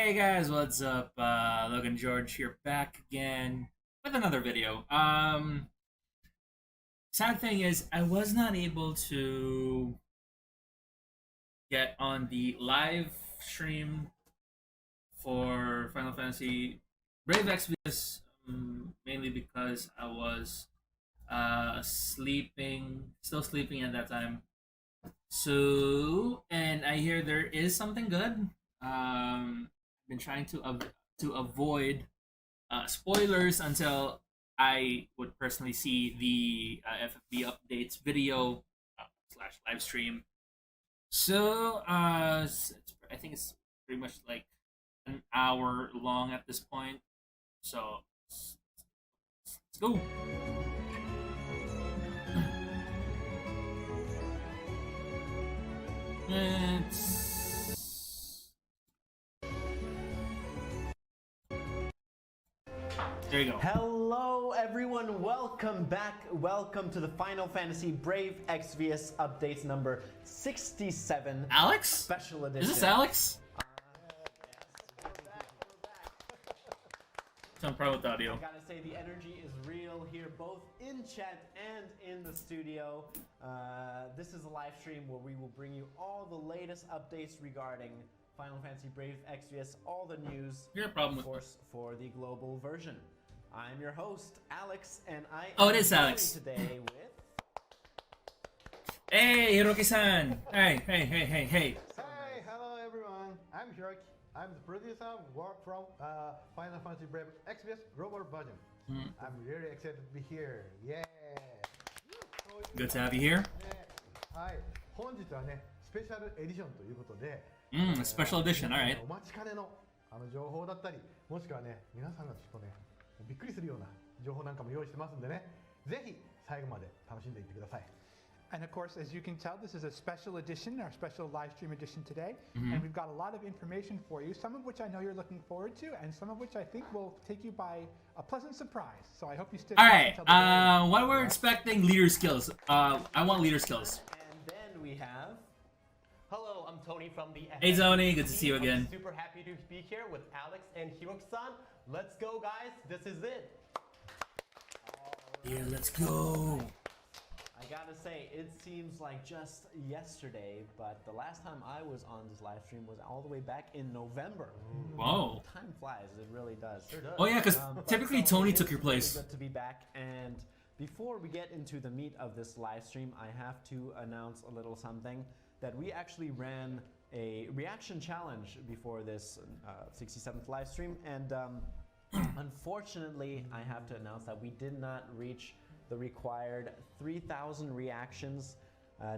Hey guys, what's up? Logan George here, back again with another video. Sad thing is, I was not able to get on the live stream for Final Fantasy Brave Exvius, mainly because I was still sleeping at that time. So, and I hear there is something good. I've been trying to avoid spoilers until I would personally see the FFB updates video slash live stream. So, I think it's pretty much like an hour long at this point. So, let's go. There you go. Hello everyone, welcome back. Welcome to the Final Fantasy Brave Exvius updates number 67. Alex? Special edition. Is this Alex? Some problem with the audio. I gotta say the energy is real here, both in chat and in the studio. This is a live stream where we will bring you all the latest updates regarding Final Fantasy Brave Exvius, all the news, of course, for the global version. I'm your host, Alex, and I am it is Alex. Today with... Hey, Hiroki-san! Hey. Hey, hello everyone. I'm Hiroki. I'm the producer from Final Fantasy Brave Exvius Global Version. I'm really excited to be here. Yeah! Good to have you here. はい、本日はね、スペシャルエディションということで、Special edition, alright. お待ちかねの情報だったり、もしくはね、皆さんがちょっとね、びっくりするような情報なんかも用意してますんでね、ぜひ最後まで楽しんでいってください。 And of course, as you can tell, this is a special edition, our special live stream edition today. And we've got a lot of information for you, some of which I know you're looking forward to, and some of which I think will take you by a pleasant surprise. So I hope you stick Alright, what we're expecting, leader skills. I want leader skills. And then we have... Hello, I'm Tony from the FFBE. Hey Tony, good to see you again. I'm super happy to be here with Alex and Hiroki-san. Let's go, guys. This is it. Yeah, let's go. I gotta say, it seems like just yesterday, but the last time I was on this live stream was all the way back in November. Whoa. Time flies, it really does. Sure does. Oh yeah, because typically Tony took your Really place. good to be back, and before we get into the meat of this live stream, I have to announce a little something, that we actually ran a reaction challenge before this 67th live stream, and unfortunately, I have to announce that we did not reach the required 3,000 reactions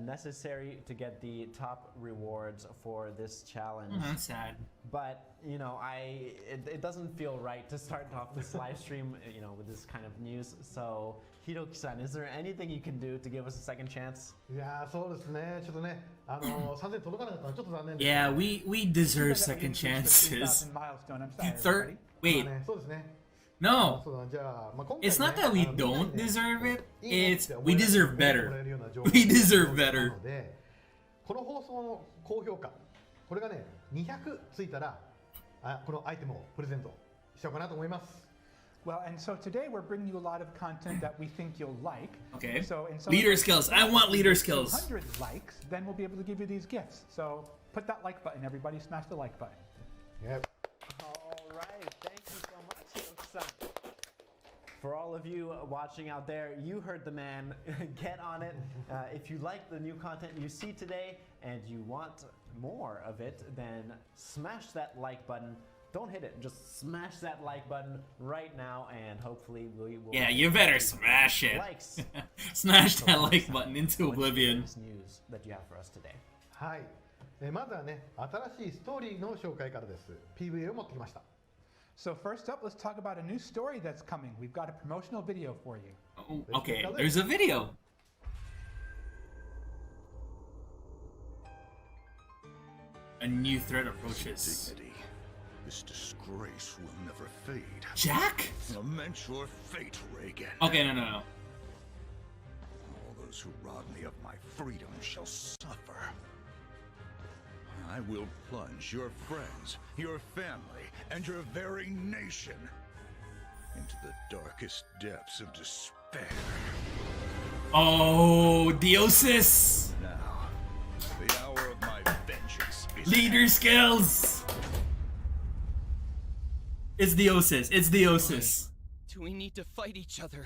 necessary to get the top rewards for this challenge. That's sad. But, you know, it doesn't feel right to start off this live stream, you know, with this kind of news. So, Hiroki-san, is there anything you can do to give us a second chance? いやー、そうですね。ちょっとね、3000届かなかったのはちょっと残念です。 Yeah, we deserve second chances. Milestone. I'm sorry. Third, wait, そうですね。 no. そうだ、じゃあ、まあ、今回ね It's not that we don't deserve it. いいねっ It's て思 we える deserve も better. らえるような情報 We deserve better. なので、この放送の高評価、これがね、200ついたら、このアイテムをプレゼントしようかなと思います。 Well, and so today we're bringing you a lot of content that we think you'll like. Okay. So in some Leader skills. I want leader skills. 100 likes, then we'll be able to give you these gifts. So put that like button, everybody. Smash the like button. Yep. All right, thank you so much, Hiroki-san. For all of you watching out there, you heard the man. Get on it. If you like the new content you see today and you want more of it, then smash that like button. Don't hit it, just smash that like button right now, and hopefully we will... Yeah, you better smash it. Likes. Smash that like button into What's the oblivion. latest news that you have for us today? はい。まずはね、新しいストーリーの紹介からです。PV を持ってきました。 So first up, let's talk about a new story that's coming. We've got a promotional video for you. Oh, okay, there's a video. A new threat approaches. Dignity. This disgrace will never fade. Jack? Lament your fate, Reagan. Okay, no. All those who rob me of my freedom shall suffer. I will plunge your friends, your family, and your very nation into the darkest depths of despair. Oh, Deosis! Now, the hour of my vengeance is Leader skills! It's Deosis. It's Deosis. Do we need to fight each other?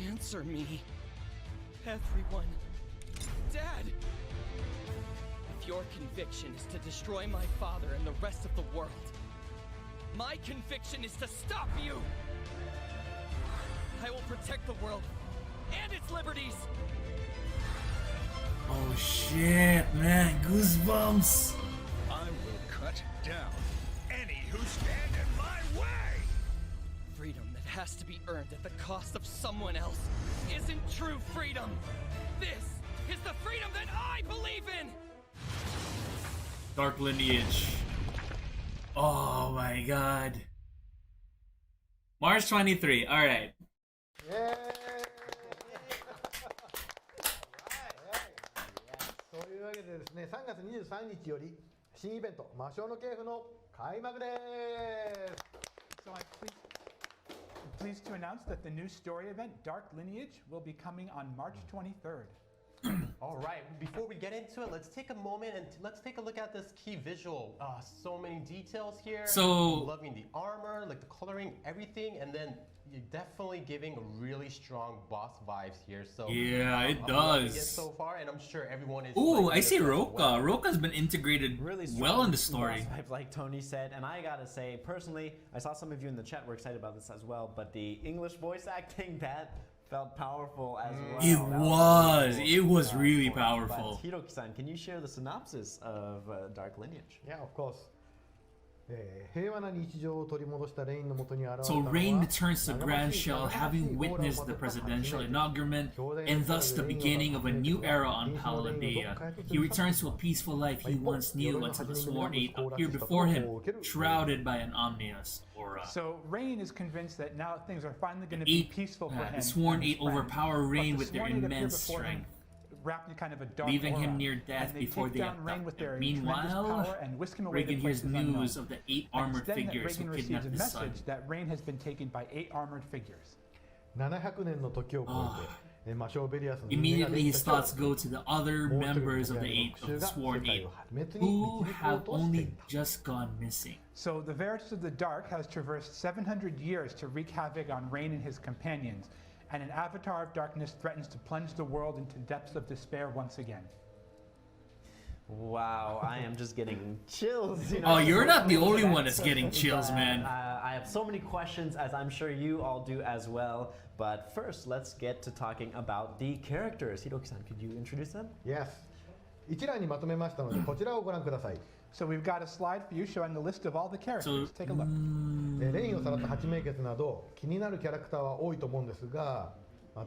Answer me. Everyone. Dad! If your conviction is to destroy my father and the rest of the world, my conviction is to stop you! I will protect the world and its liberties! Oh shit, man. Goosebumps. I will cut down any who stand in my way! Freedom that has to be earned at the cost of someone else isn't true freedom! This is the freedom that I believe in! Dark Lineage. Oh my god. March 23. Alright. Yay! というわけでですね、3月23日より新イベント魔性の系譜の開幕です。 So I'm pleased to announce that the new story event, Dark Lineage, will be coming on March 23rd. All right, before we get into it, let's take a moment and let's take a look at this key visual. So many details here. So- loving the armor, like the coloring, everything, and then you're definitely giving really strong boss vibes here. So Yeah, it I'm loving does. it so far, and I'm sure everyone is. Ooh, liking I this see as Roka. well. Roka's been integrated Really well in the story. boss vibe, like Tony said, and I gotta say, personally, I saw some of you in the chat were excited about this as well, but the English voice acting, that felt powerful as well. It That was. really It was really cool. powerful. But Hiroki-san, can you share the synopsis of Dark Lineage? Yeah, of course. 平和な日常を取り戻したレインの元に現れた So のは Rain returns to 長 Grand ましい Shell, 輝かしい having オーラを witnessed ま the とった presidential 初めて inaugurament 強大な and thus the レインを beginning of a new era on 臨時のレインを Paldea. どこかへと He returns to a peaceful life he once knew until the Sworn Eight appear before him, shrouded by an ominous aura. So Rain is convinced that now things are finally going to be peaceful for him. The Sworn and his Eight friends. overpower But Rain the with their Sworn Eight appear immense before him, strength, wrapped in kind of a dark leaving aura, him near death and they before take they down Rain abduct with him. their tremendous Meanwhile, power and whisk him away Reagan to hears places unknown. news of the 8 And armored it's then that figures who Reagan receives kidnapped a his son. message that Rain has been taken by 8 armored figures. 700年の時を超えて魔性ベリアスの人間が Immediately で his きた今 thoughts go to the other もう一人の members of the 親 Eight の of the 復讐が Sworn 世界 Eight を破滅に who 導こ have うとしてい only る just gone missing. So the Veritas of the Dark has traversed 700 years to wreak havoc on Rain and his companions, and an avatar of darkness threatens to plunge the world into depths of despair once again. Wow, I am just getting chills. You Oh, you're not the listening to only that. one that's getting chills, But, man. I have so many questions, as I'm sure you all do as well. But first, let's get to talking about the characters. Hiroki-san, could you introduce them? Yes 一覧にまとめましたのでこちらをご覧ください So we've got a slide for you showing the list of all the characters. So, Take a look. レインをさらった八名傑など気になるキャラクターは多いと思うんですが、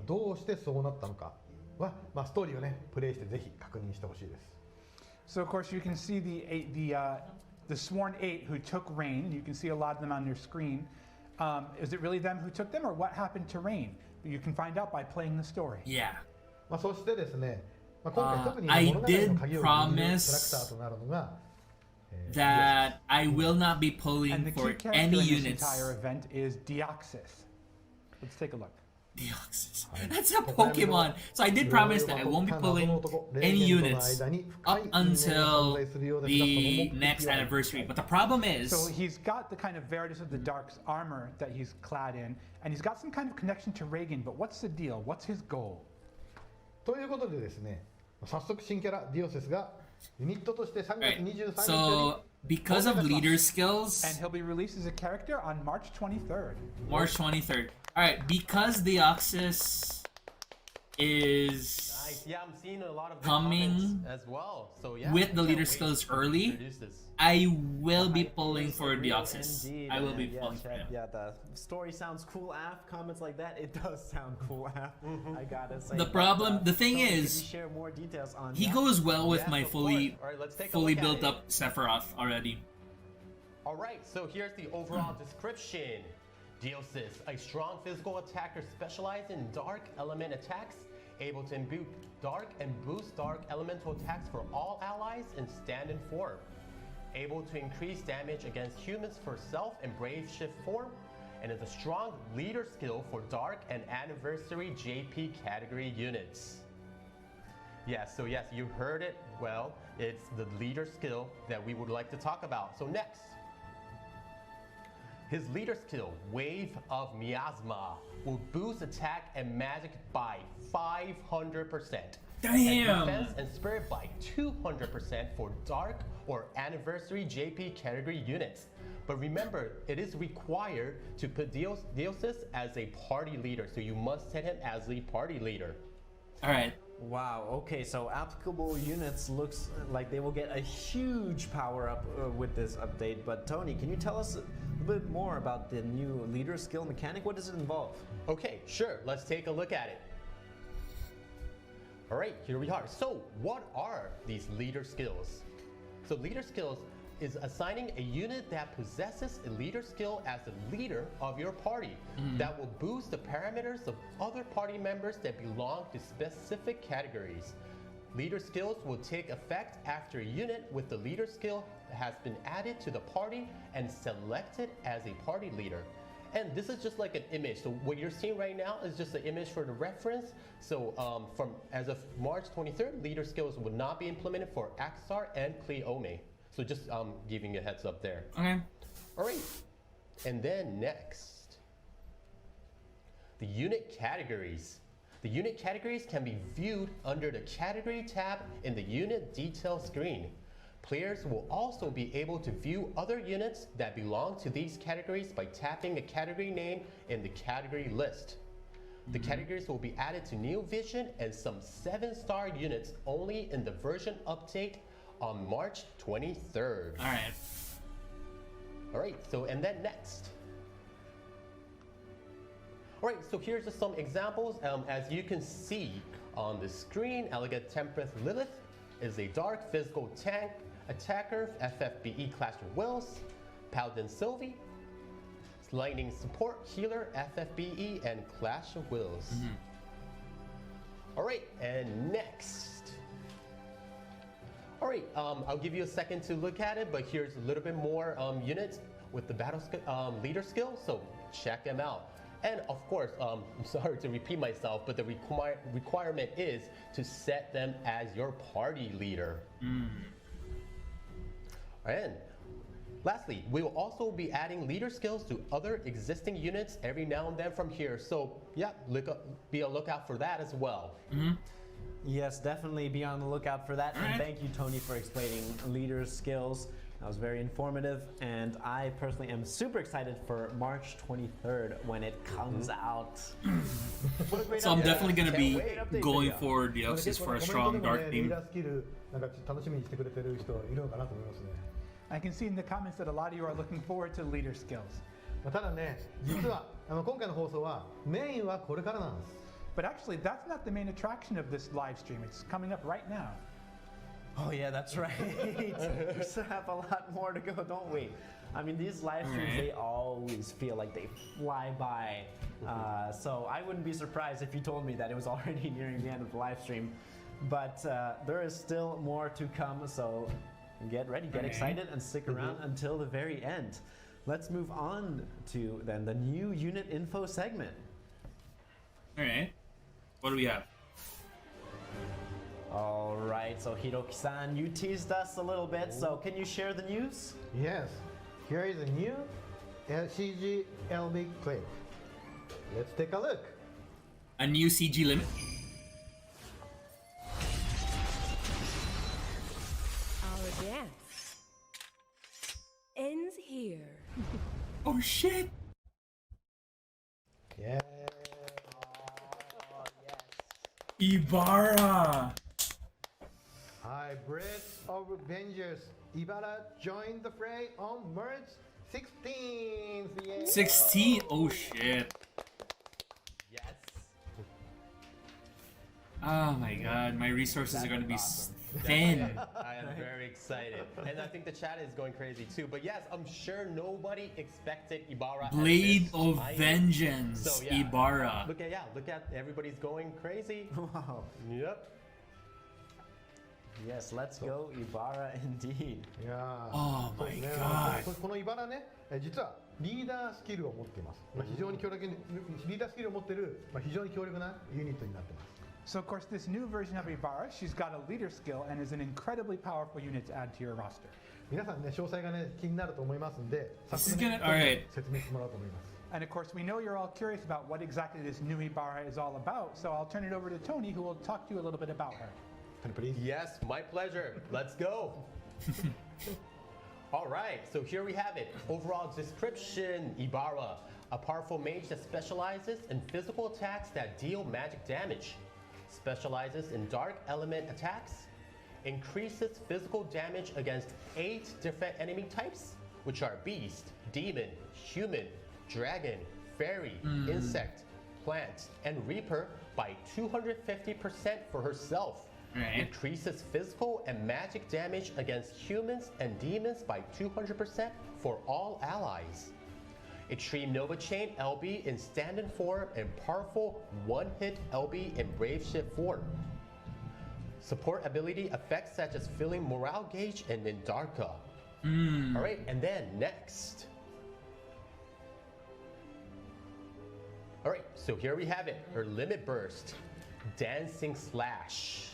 どうしてそうなったのかは、ストーリーをねプレイしてぜひ確認してほしいです So of course you can see the Sworn Eight who took Rain. You can see a lot of them on your screen. Is it really them who took them, or what happened to Rain? You can find out by playing the story. Yeah. そしてですね、今回特に I 物語の did 鍵を握るキャラクタ promise ーとなるのが that I will not be And pulling the key for character any in this units. entire event is Deoxys. Let's take a look. Deoxys. That's a Pokemon. So I did promise that I won't be pulling any units up until the next anniversary. But the problem is, So he's got the kind of Veritas of the Dark's armor that he's clad in, and he's got some kind of connection to Reagan, but what's the deal? What's his goal? ということでですね、早速新キャラディオセスがユニットとして3月 right, 23日より so because of leader skills, And he'll be released as a character on March 23rd. March 23rd. Alright, because Deoxys is Nice. Yeah, I'm seeing a lot of good coming comments as well. So yeah, with the can't leader wait skills to early, introduce this. I will be pulling Yes, for real Deoxys. indeed, I will be and yes, pulling for him. Yeah, the story sounds cool af. Comments like that, it does sound cool af. I gotta say. The But, problem- the thing Tony, is, could you share more details on He that? goes well with Yes, my of fully course. All right, let's take a fully look at built it. up Sephiroth already. All right, so here's the overall description. Deoxys, a strong physical attacker specialized in dark element attacks. able to imbue dark and boost dark elemental attacks for all allies in stand-in form, able to increase damage against humans for self and brave shift form, and is a strong leader skill for dark and anniversary JP category units. Yes, so yes, you heard it well. It's the leader skill that we would like to talk about. So next, his leader skill, Wave of Miasma, will boost attack and magic by 500%. Damn! And defense and spirit by 200% for dark or anniversary JP category units. But remember, it is required to put Deosis as a party leader, so you must set him as the party leader. Alright. Wow, okay, so applicable units looks like they will get a huge power up with this update, but Tony, can you tell us a little bit more about the new leader skill mechanic? What does it involve? Okay, sure, let's take a look at it. All right, here we are. So what are these leader skills? So leader skills is assigning a unit that possesses a leader skill as the leader of your party that will boost the parameters of other party members that belong to specific categories. Leader skills will take effect after a unit with the leader skill has been added to the party and selected as a party leader. And this is just like an image. So what you're seeing right now is just an image for the reference. So from as of March 23rd, leader skills would not be implemented for Axar and Cleome. So just giving you a heads up there. Okay. All right. And then next, the unit categories. The unit categories can be viewed under the category tab in the unit detail screen. Players will also be able to view other units that belong to these categories by tapping a category name in the category list. The categories will be added to New Vision and some 7-star units only in the version update on March 23rd. Alright. Alright, so and then next. Alright, so here's just some examples. As you can see on the screen, Elegant Tempest Lilith is a dark physical tank attacker, FFBE Clash of Wills, Paladin Sylvie, Lightning Support Healer, FFBE, and Clash of Wills. Alright, and next. Alright, I'll give you a second to look at it, but here's a little bit more units with the battle leader skill, so check them out. And of course, I'm sorry to repeat myself, but the requirement is to set them as your party leader. And lastly, we will also be adding leader skills to other existing units every now and then from here. So yeah, be on the lookout for that as well. Yes, definitely be on the lookout for that. And thank you, Tony, for explaining leader skills. That was very informative, and I personally am super excited for March 23rd when it comes out. What a great So I'm update. definitely going to Can't be wait update going video. for Deoxys for a strong dark リー team. ダースキルなんか楽しみにしてくれてる人いるのかなと思いますね。 I can see in the comments that a lot of you are looking forward to leader skills. ただね、実は今回の放送はメインはこれからなんです。 But actually, that's not the main attraction of this live stream. It's coming up right now. Oh yeah, that's right. We still have a lot more to go, don't we? I mean, these live streams, they always feel like they fly by. So I wouldn't be surprised if you told me that it was already nearing the end of the live stream. But there is still more to come, so get ready, get excited, and stick around until the very end. Let's move on to then the new unit info segment. Alright. What do we have? All right, so Hiroki-san, you teased us a little bit, so can you share the news? Yes, here is a new CG LB clip. Let's take a look. A new CG limit? Our dance ends here. Oh shit! Yeah. Ibara! Hybrid of Avengers. Ibara joined the fray on March 16th. Yay. 16? Oh shit. Yes. Oh my god, my resources are gonna be Thin. I am very excited. And I think the chat is going crazy too. But yes, I'm sure nobody expected Ibara. Blade as this. of I am. Vengeance, So, yeah. Ibara. Look at everybody's going crazy. Wow. Yep. Yes, let's go Ibara indeed. いやー Oh そう my ね god. このイバラね、実はリーダースキルを持っています。非常に強力にリーダースキルを持っている、非常に強力なユニットになっています。 So of course, this new version of Ibara, she's got a leader skill and is an incredibly powerful unit to add to your roster. 皆さんね、詳細がね、気になると思いますんで、 This is 早速ね gonna- alright. 説明してもらおうと思います。 And of course, we know you're all curious about what exactly this new Ibara is all about, so I'll turn it over to Tony, who will talk to you a little bit about her. Can you please? Yes, my pleasure. Let's go. All right, so here we have it. Overall description: Ibara, a powerful mage that specializes in physical attacks that deal magic damage. Specializes in dark element attacks. Increases physical damage against 8 different enemy types, which are beast, demon, human, dragon, fairy, insect, plant, and reaper by 250% for herself. Right. Increases physical and magic damage against humans and demons by 200% for all allies. Extreme Nova Chain LB in standard form and powerful one-hit LB in Brave Ship form. Support ability effects such as filling morale gauge and Indarka. Alright, and then next. Alright, so here we have it, her limit burst. Dancing Slash.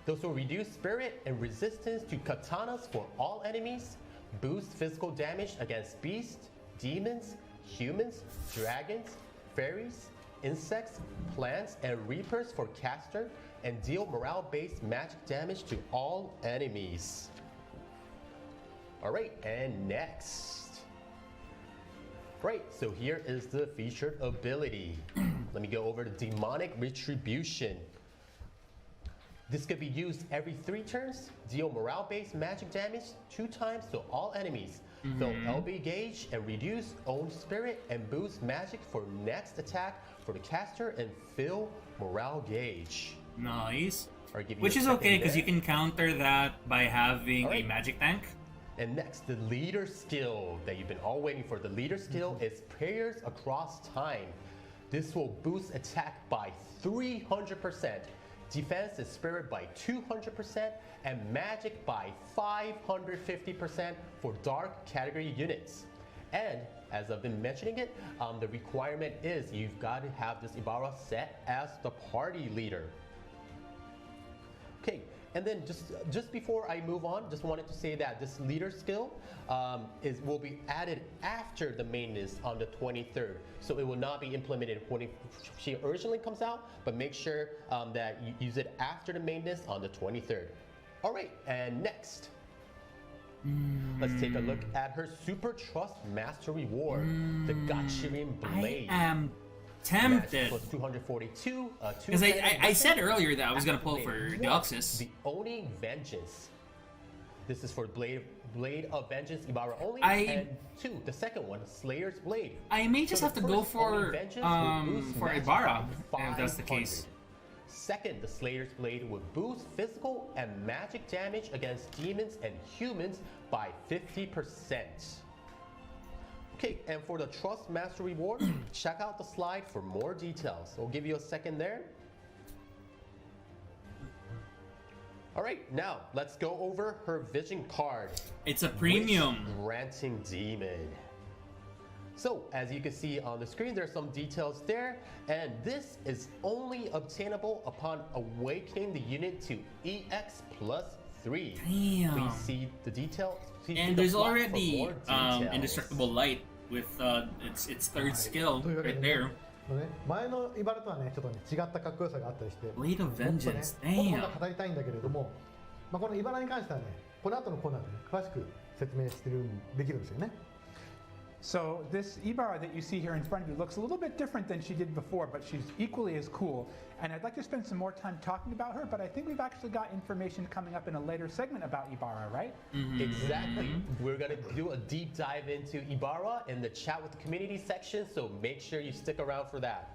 Those will reduce spirit and resistance to katanas for all enemies, boost physical damage against beasts, demons, humans, dragons, fairies, insects, plants, and reapers for caster, and deal morale-based magic damage to all enemies. Alright, and next. Right, so here is the featured ability. Let me go over to Demonic Retribution. This could be used every 3 turns, deal morale-based magic damage 2 times to all enemies, fill LB gauge and reduce own spirit, and boost magic for next attack for the caster and fill morale gauge. Nice. Or give you Which a is second okay because there. you can counter that by having a Alright. magic tank. And next, the leader skill that you've been all waiting for. The leader skill is prayers across time. This will boost attack by 300%, defense and spirit by 200%, and magic by 550% for dark category units. And as I've been mentioning it, the requirement is you've got to have this Ibara set as the party leader. Okay, and then just before I move on, just wanted to say that this leader skill will be added after the main list on the 23rd. So it will not be implemented when she originally comes out, but make sure that you use it after the main list on the 23rd. All right, and next. Let's take a look at her Super Trust Master Reward, the Gachirian Blade. I am Magic tempted. plus 242. Because I said earlier that I was going to pull for Deoxys. The Oni Vengeance. This is for Blade of Vengeance Ibara only. I- And 2, the second one, Slayer's Blade. I may just So have the to go first for Oni Vengeance will boost magic Ibara, by if that's the 500. case. Second, the Slayer's Blade will boost physical and magic damage against demons and humans by 50%. Okay, and for the Trust Master Reward, check out the slide for more details. I'll give you a second there. All right, now let's go over her Vision card. It's a premium. Wish Granting Demon. So, as you can see on the screen, there's some details there, and this is only obtainable upon awakening the unit to EX plus 3. Damn. Please see the details. Please see And the there's plot for already more details. Indestructible Light with its third skill というわけ right で there. ね前のイバラとはね、ちょっとね、違ったかっこよさがあったりして、 Blade of もっとね Vengeance. もっ Damn. と語りたいんだけれども、このイバラに関してはね、この後のコーナーで、ね、詳しく説明できるんですよね。 So this Ibara that you see here in front of you looks a little bit different than she did before, but she's equally as cool. And I'd like to spend some more time talking about her, but I think we've actually got information coming up in a later segment about Ibara, right? Exactly. We're going to do a deep dive into Ibara in the chat with the community section, so make sure you stick around for that.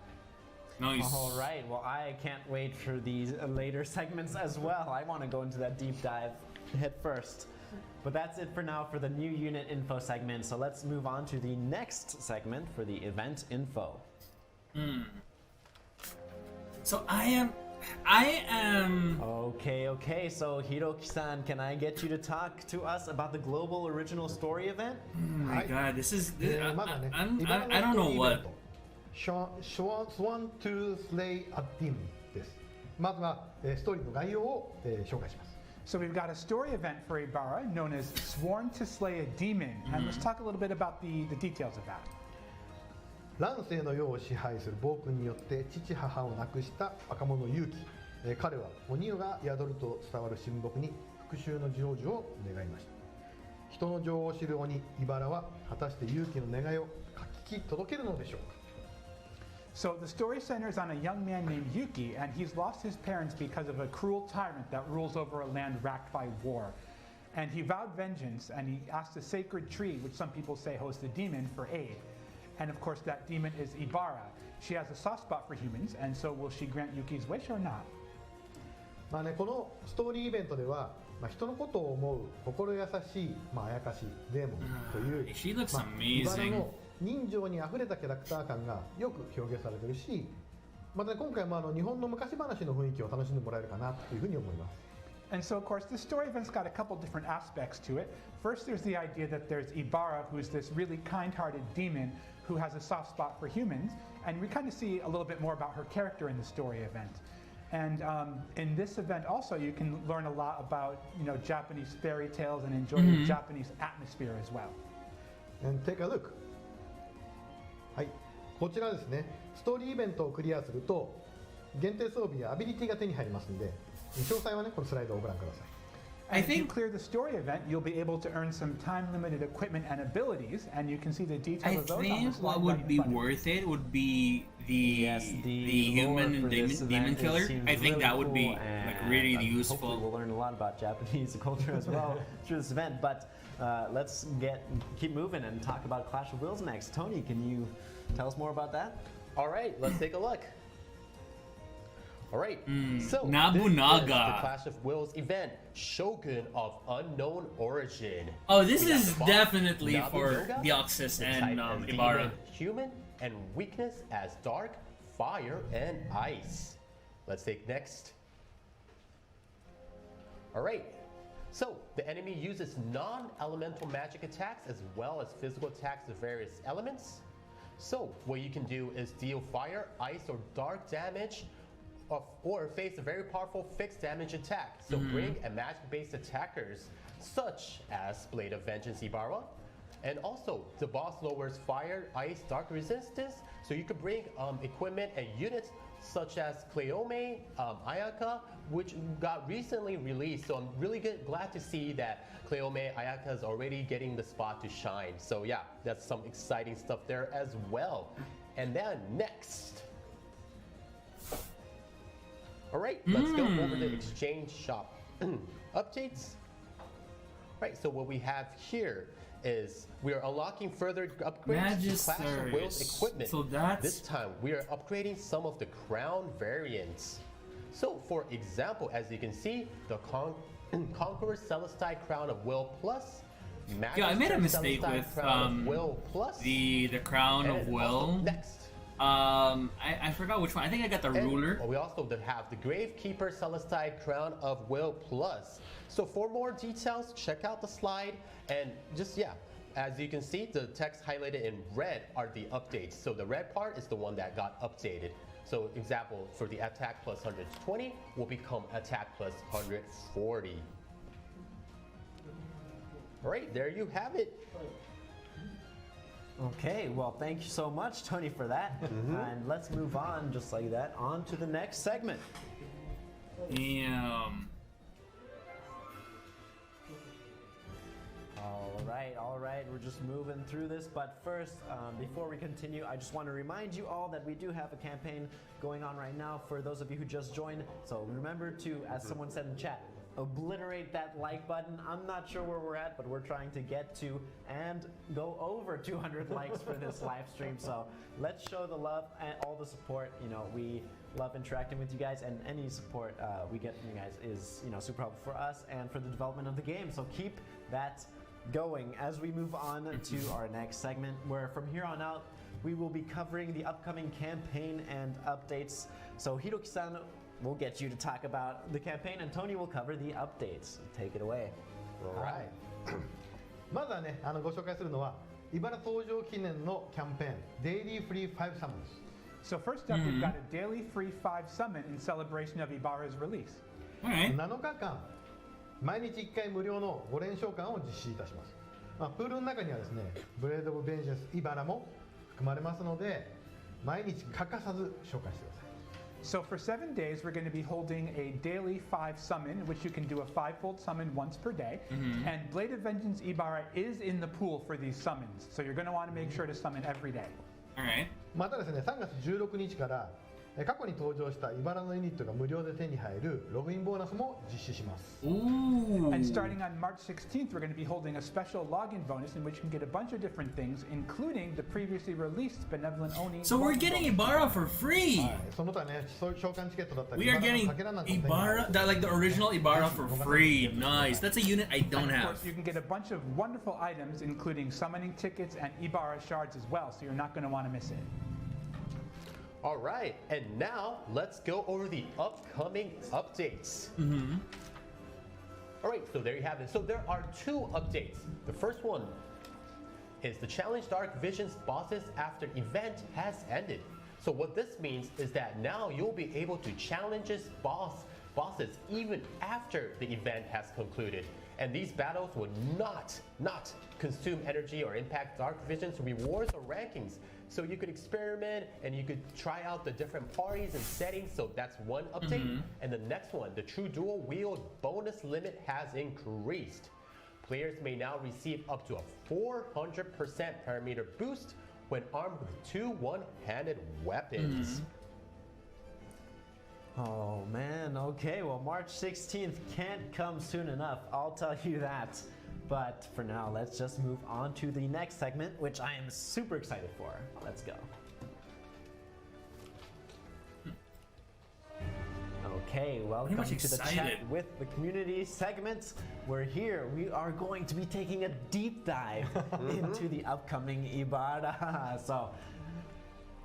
Nice. All right. Well, I can't wait for these later segments as well. I want to go into that deep dive head first. But that's it for now for the new unit info segment. So let's move on to the next segment for the event info. So I am. Okay. So Hiroki-san, can I get you to talk to us about the global original story event? Oh my god, this is. まだね、 I don't know what. Swan to Slay a Demon です。まずは、ストーリーの概要を、紹介します。 So we've got a story event for Ibara known as Sworn to Slay a Demon. And let's talk a little bit about the details of that. 乱世の世を支配する暴君によって父母を亡くした若者勇気、彼は鬼が宿ると伝わる神木に復讐の成就を願いました。人の情を知る鬼イバラは果たして勇気の願いを書き届けるのでしょうか。 So the story centers on a young man named Yuki, and he's lost his parents because of a cruel tyrant that rules over a land racked by war. And he vowed vengeance, and he asked a sacred tree, which some people say hosts a demon, for aid. And of course that demon is Ibara. She has a soft spot for humans, and so will she grant Yuki's wish or not? まあね、このストーリーイベントでは、人のことを思う心優しい、あやかしデーモンという、She looks イバラ amazing. の人情にあふれたキャラクター感がよく表現されているし、また、今回も日本の昔話の雰囲気を楽しんでもらえるかなというふうに思います。 And so, of course, this story event's got a couple different aspects to it. First, there's the idea that there's Ibara, who's this really kind-hearted demon who has a soft spot for humans, and we kind of see a little bit more about her character in the story event. And in this event also, you can learn a lot about, Japanese fairy tales and enjoy the Japanese atmosphere as well. And take a look. はい、こちらですね、ストーリーイベントをクリアすると限定装備やアビリティが手に入りますので、詳細はね、このスライドをご覧ください。And if you clear the story event, you'll be able to earn some time-limited equipment and abilities, and you can see the details I of those on the think slide what right would in be front of you. worth it would be the lore human for this demon event killer. seems I think really that would be cool, like really and, useful. Hopefully we'll learn a lot about Japanese culture as well through this event. But let's keep moving and talk about Clash of Wills next. Tony, can you tell us more about that? All right, let's take a look. All right, so Nabunaga. this is the Clash of Wills event, Shogun of Unknown Origin. Oh, this We got is the boss, definitely for Nabunaga, Deoxys the and type as Ibara. demon, human, and weakness as dark, fire, and ice. Let's take next. All right. So the enemy uses non-elemental magic attacks as well as physical attacks of various elements. So what you can do is deal fire, ice, or dark damage, or face a very powerful fixed damage attack. So bring a magic-based attackers such as Blade of Vengeance Ibara. And also, the boss lowers fire, ice, dark resistance. So you could bring equipment and units such as Cleome, Ayaka, which got recently released. So I'm really glad to see that Cleome Ayaka is already getting the spot to shine. So yeah, that's some exciting stuff there as well. And then next. All right, let's go over the exchange shop updates. Right, so what we have here is we are unlocking further upgrades to Clash of Wills equipment. So that's... This time we are upgrading some of the crown variants. So for example, as you can see, the Conqueror Celestine Crown of Will Plus. Yeah, I made a mistake Celestine with Crown of Will Plus. the Crown of And Will. also next. I forgot which one. I think I got the ruler. We also have the Gravekeeper Celestine Crown of Will Plus. So for more details, check out the slide and just, yeah, as you can see, the text highlighted in red are the updates. So the red part is the one that got updated. So example, for the attack plus 120 will become attack plus 140. All right, there you have it. Okay, well, thank you so much, Tony, for that. And let's move on, just like that, on to the next segment. Damn. All right, we're just moving through this. But first, before we continue, I just want to remind you all that we do have a campaign going on right now for those of you who just joined. So remember to, as someone said in chat, obliterate that like button. I'm not sure where we're at, but we're trying to get to and go over 200 likes for this live stream. So let's show the love and all the support. You know, we love interacting with you guys, and any support we get from you guys is, you know, super helpful for us and for the development of the game. So keep that going as we move on to our next segment, where from here on out we will be covering the upcoming campaign and updates. So Hiroki-san will get you to talk about the campaign, and Tony will cover the updates. Take it away. Alright. まずはね、ご紹介するのは茨登場記念のキャンペーン Daily Free 5 Summons. So first up, we've got a daily free 5 summon in celebration of Ibara's release. Alright. 7日間毎日1回無料の5連召喚を実施いたします。プールの中にはですね、ブレード・オブ・ベンジャンス・イバラも含まれますので、毎日欠かさず召喚してください。So for 7 days, we're going to be holding a daily 5 summon, in which you can do a 5-fold summon once per day. And Blade of Vengeance Ibara is in the pool for these summons, so you're going to want to make sure to summon every day. Alright. またですね、3月16日から過去に登場した茨のユニットが無料で手に入るログインボーナスも実施します。Ooh. And starting on March 16th, we're going to be holding a special login bonus in which you can get a bunch of different things, including the previously released Benevolent Oni. So we're getting Ibara for free. その他ね、召喚チケットだったり、 We are getting Ibara, that like the original Ibara for free. Nice. That's a unit I don't And of have. course, you can get a bunch of wonderful items, including summoning tickets and Ibara shards as well, so you're not going to want to miss it. All right, and now let's go over the upcoming updates. All right, so there you have it. So there are 2 updates. The first one is the Challenge Dark Visions bosses after event has ended. So what this means is that now you'll be able to challenge this bosses even after the event has concluded. And these battles will not consume energy or impact Dark Vision's rewards or rankings. So you could experiment and you could try out the different parties and settings. So that's one update. And the next one, the True Dual Wield bonus limit has increased. Players may now receive up to a 400% parameter boost when armed with 2 one-handed weapons. Oh man, okay, well March 16th can't come soon enough, I'll tell you that. But for now, let's just move on to the next segment, which I am super excited for. Let's go. Okay, welcome much to the excited. Chat with the Community segment. We're here. We are going to be taking a deep dive into the upcoming Ibara. So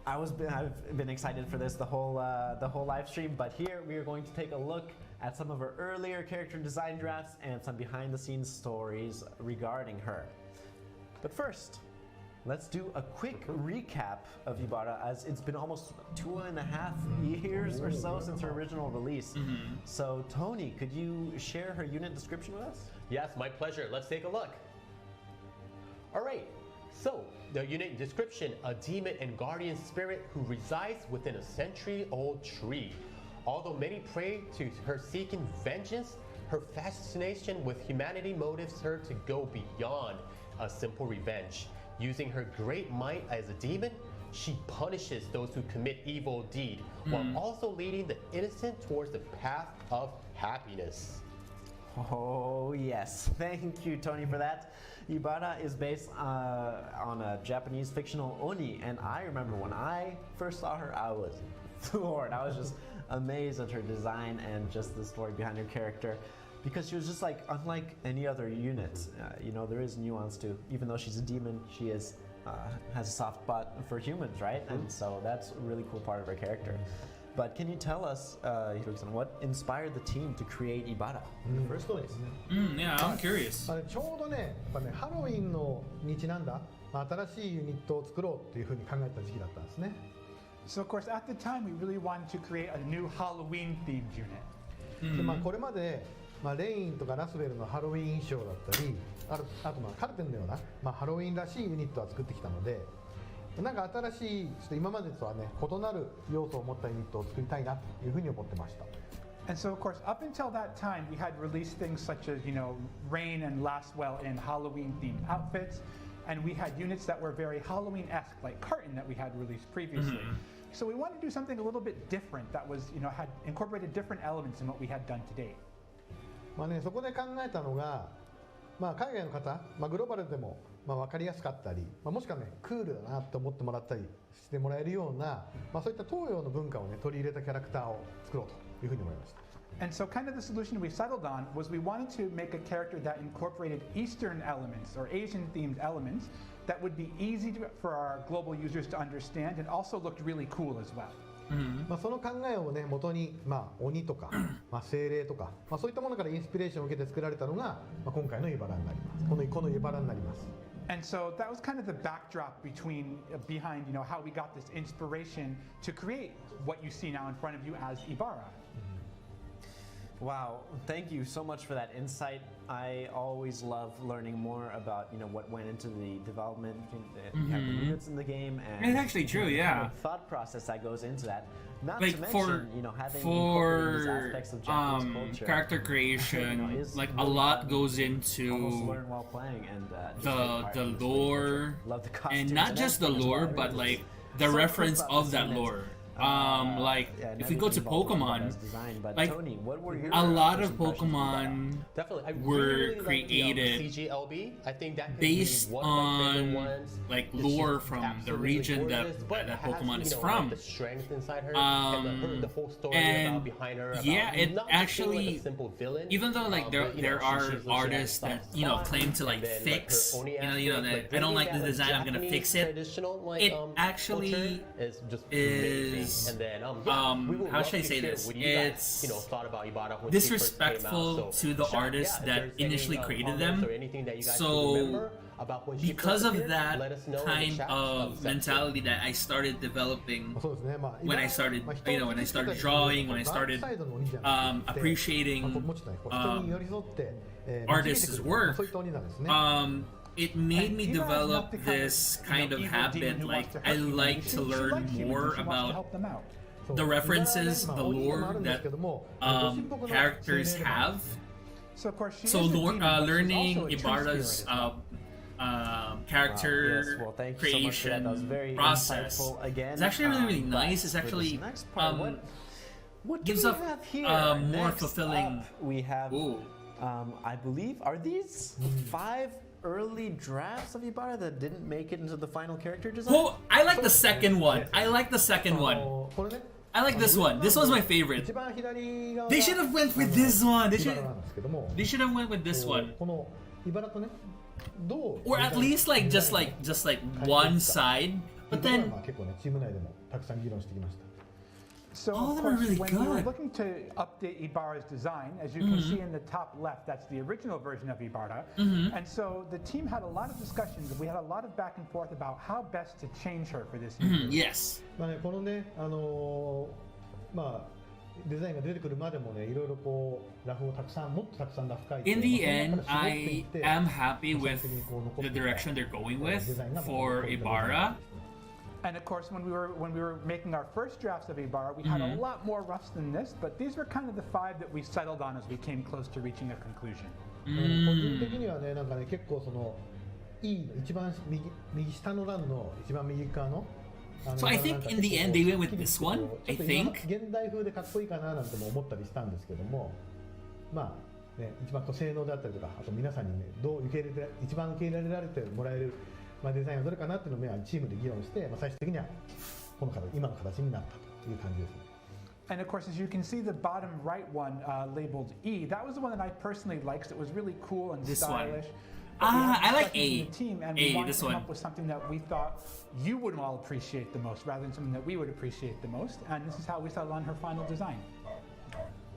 I've been excited for this the whole live stream, but here we are going to take a look at some of her earlier character design drafts and some behind-the-scenes stories regarding her. But first, let's do a quick recap of Ibara, as it's been almost 2.5 years or so since her original release. So Tony, could you share her unit description with us? Yes, my pleasure. Let's take a look. All right, so the unit description, a demon and guardian spirit who resides within a century-old tree. Although many pray to her seeking vengeance, her fascination with humanity motives her to go beyond a simple revenge. Using her great might as a demon, she punishes those who commit evil deed, while also leading the innocent towards the path of happiness. Oh yes, thank you Tony for that. Ibara is based on a Japanese fictional Oni, and I remember when I first saw her, I was floored. I was just amazed at her design and just the story behind her character, because she was just like unlike any other unit. You know, there is nuance to, even though she's a demon, she is has a soft spot for humans, right? And so that's a really cool part of her character. But can you tell us, Hiroki-san, what inspired the team to create Ibara in the first place? Yeah, I'm curious. ちょうどね、やっぱね、ハロウィンのにちなんだ、新しいユニットを作ろうっていうふうに考えた時期だったんですね。So of course, at the time, we really wanted to create a new Halloween-themed unit. でこれまで、レインとかラスベルのハロウィン衣装だったり、あとカルテンのような、ハロウィンらしいユニットは作ってきたので、なんか新しい、ちょっと今までとはね、異なる要素を持ったユニットを作りたいなというふうに思ってました。And so, of course, up until that time, we had released things such as, Rain and Lastwell in Halloween-themed outfits, and we had units that were very Halloween-esque, like Carton that we had released previously. So we wanted to do something a little bit different that was, had incorporated different elements in what we had done to date. まあね、そこで考えたのが、まあ、海外の方、まあ、グローバルでも、まあ、分かりやすかったり、まあ、もしくはねクールだなって思ってもらったりしてもらえるような、まあ、そういった東洋の文化をね取り入れたキャラクターを作ろうというふうに思いました。And so kind of the solution we settled on was we wanted to make a character that incorporated Eastern elements or Asian themed elements that would be easy for our global users to understand and also looked really cool as well. まあその考えをね元に、まあ、鬼とか、まあ、精霊とか、まあ、そういったものからインスピレーションを受けて作られたのが、まあ、今回のイバラになります。このイバラになります。And so that was kind of the backdrop behind how we got this inspiration to create what you see now in front of you as Ibara. Wow, thank you so much for that insight. I always love learning more about what went into the development, the units in the game, and it's actually true, yeah. The thought process that goes into that. Not like to mention, having for these aspects of Japanese culture, character creation, like a lot goes into learn while playing, and the lore, and not just the lore, but like the reference of that lore. Like if we go to Pokemon, like a lot of Pokemon were created based on like lore from the region that Pokemon is from. And yeah, it actually, even though like there are artists that claim to like fix, that I don't like the design, I'm gonna fix it. It actually is. And then, how should I say this? It's disrespectful to the artists that initially created them. So because of that kind of mentality that I started developing when I started, when I started drawing, when I started appreciating artists' work, it made me develop this kind of habit. Like I like to learn more about the references, the lore that characters have. So learning Ibara's character creation process is actually really nice. It's actually gives a more fulfilling. We have, I believe, are these 5 early drafts of Ibara that didn't make it into the final character design? Oh, I like the second one. I like the second one. I like this one. This one's my favorite. They should have went with this one. They should have went with this one. Or at least like just like one side. But then So all of of them are course, really when we were good. looking to update Ibara's design, as you can see in the top left, that's the original version of Ibara. And so the team had a lot of discussions. We had a lot of back and forth about how best to change her for this new Yes. まあねこのねまあデザインが出てくるまでもねいろいろこうラフをもっとたくさんラフ書いて In the end, I am happy with the direction they're going with for Ibara. And of course, when we were making our first drafts of Ibara, we had a lot more roughs than this, but these were kind of the 5 that we settled on as we came close to reaching a conclusion. 個人的にはねなんかね結構その一番右下の欄の一番右側の So I think in the end they went with this one. I think. 現代風でかっこいいかななんても思ったりしたんですけども、まあね一番性能だったりとか、あと皆さんにねどう一番受け入れられてもらえるデザインはどれかなっていうのをチームで議論して、最終的にはこの今の形になったという感じですね。And of course, as you can see, the bottom right one labeled E, that was the one that I personally liked. It was really cool and stylish. I like A. Team, and A, we wanted this to come one. up with something that we thought you would all appreciate the most, rather than something that we would appreciate the most. And this is how we settled on her final design.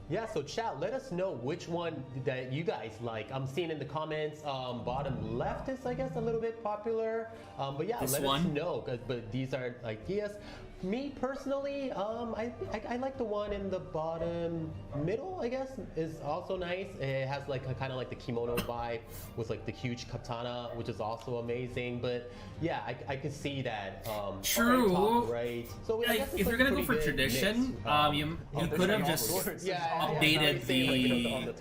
Yeah, so chat, let us know which one that you guys like. I'm seeing in the comments, bottom left is, I guess, a little bit popular. But yeah, let us know. But these are ideas. Me personally, I like the one in the bottom middle, I guess, is also nice. It has like a kind of like the kimono vibe with like the huge katana, which is also amazing. But yeah, I could see that. True. Top right. So I guess if you're gonna go for tradition, you could have just updated the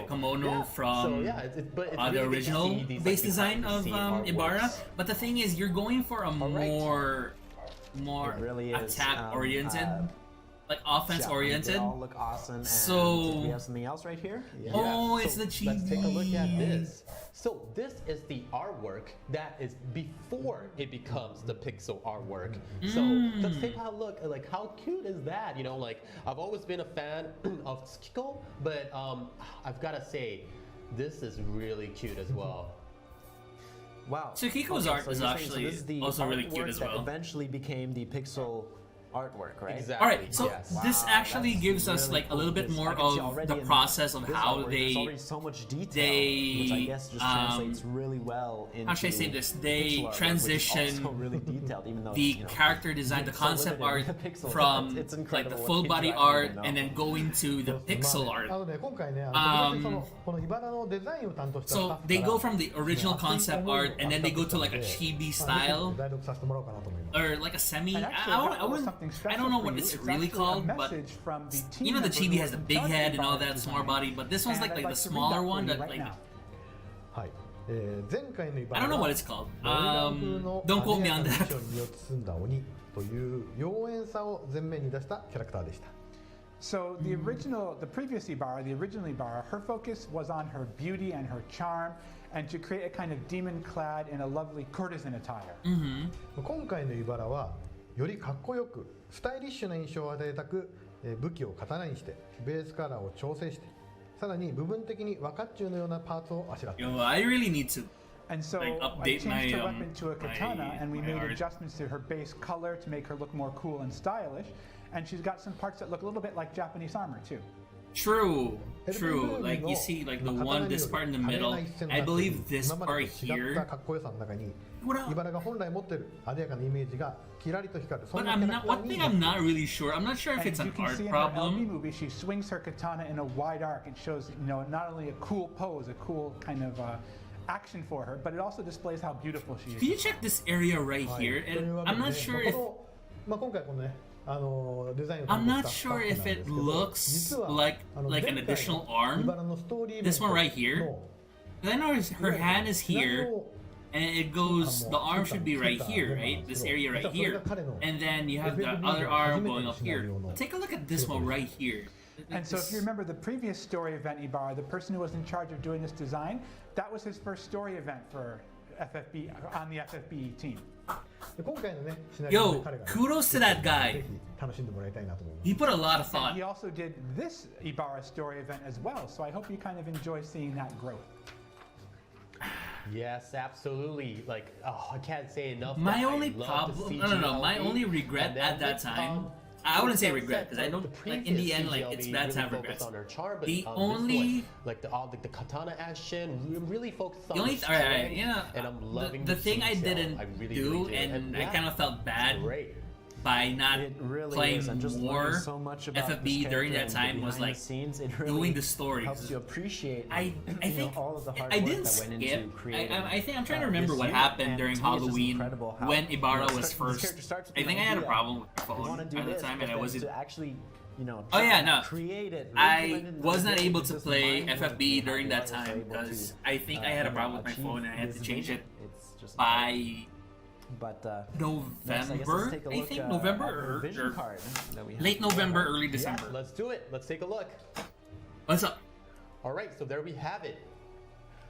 kimono from the original base design of Ibara. But the thing is, you're going for a more attack oriented like offense oriented. They all look awesome. And So- we have something else right here. Yeah. Oh, Yeah, it's so the chibi. Let's take a look at this. So this is the artwork that is before it becomes the pixel artwork. So let's take a look at like how cute is that? You know, like I've always been a fan of Tsukiko, but I've gotta say, this is really cute as well. Wow. Tsukiko's art is you're saying, actually this is the also really cute artwork as that well. eventually became the pixel artwork, right? Exactly. All right, so yes. this Wow, actually that's gives us really like a little cool, bit 'cause more I can see of already the in process of this how artwork, there's they already so much detail, they, which I guess just translates really well into how should I say this? They pixel artwork, which is transition also really detailed, even though the it's, you know, character design, the so concept art limited in pixels. from It's like incredible the what full they body do, art you know. and then going to the pixel art. 今回ね、時々そのこの茨のデザインを担当したスタッフ So から they go from the original 熱い concept 思いを art and then they go to like a あった chibi ので style 代読させてもらおうかなと思います or like a semi. And I actually, don't, that I, was wouldn't, something I special don't know for what you. it's It's really actually a called, but message from the team you know the member who chibi has was the in big charge of head and all Ibara's that small design. body, but this one's And like I'd the to read smaller that one for you that right like now. はい、前回の茨 I don't know は what it's called. モルガン風の Don't quote me 艶や on かな that. 衣装に身を包んだ鬼という妖艶さを前面に出したキャラクターでした So the previous Ibara, the original Ibara, her focus was on her beauty and her charm, and to create a kind of demon clad in a lovely courtesan attire. 今回の茨はよりかっこよくスタイリッシュな印象を与えたく武器を刀にしてベースカラーを調整してさらに部分的にワカッチュウのようなパーツをあしらっています Yo, I really need to. And so Like, I update changed my, her weapon to a katana, my- and we my made art. adjustments to her base color to make her look more cool and stylish. And she's got some parts that look a little bit like Japanese armor too. True, true. Like you see, like the one, this part in the middle. I believe this 今まで part と違った here. かっこよさの中に What else? 茨が本来持ってる艶やかなイメージがキラリと光るそ But んな I'm キャラ not. クター One に thing I'm not really sure. I'm not sure if And it's you an can art see in her LB problem. movie, she swings her katana in a wide arc. It shows, not only a cool pose, a cool kind of action for her, but it also displays how beautiful she is. Can you check this area right はい here? という And わけ I'm で not ね sure こ if の今回このねデザインを I'm 担当 not したスタッ sure フなん if で it すけど looks 実は like 前 an 回 additional の arm. 茨のストーリーイベン This ト one right here. の I know her hand is here, and it goes. The arm should be right here, right? This area right here, and then you have the other arm going up here. Take a look at this one right here. And so if you remember the previous story event Ibara, the person who was in charge of doing this design, that was his first story event for FFB on the FFBE team. で今回のねシナリオで Yo, 彼がね kudos to that ぜ guy. ひ楽しんでもらいたいなと思います He put a lot of thought. And he also did this Ibara story event as well, so I hope you kind of enjoy seeing that growth. Yes, absolutely. Like, oh, I can't say enough. My that I only love the problem, no. My CGLV. only regret And then at that with, time, I wouldn't say regret because I like, don't the like in the previous end like it's CGLV bad to have really regrets. focused on her charm, but, The this one, only like the katana action really focused on the only the alright, strength, you know, and I'm loving the thing I detail. didn't I really, do really did. and I yeah, kind of felt bad great. by not It really playing is, and just more learning so much about FFB this during character that and time was behind like the scenes. It really doing the story. helps you appreciate. I think all of the hard I work didn't that went skip. into creating. I think I'm trying to remember this what unit. happened And during to me, it's just Halloween incredible how, when Ibara was this first. character starts with I an think I had a idea. problem with my We phone wanna do at the this, time, but and I then wasn't. to actually, Oh try yeah, to no. create it. I implement it was not into able this to play mind-blowing FFB how during that Ibara was time able because to, I think I had a problem with my achieve phone and I had to this change it vision. It's just by But next, November. let's take a I look, think at November the vision or card that we have. late November, early Yeah, December. let's do it. Let's take a look. What's up? All right, so there we have it.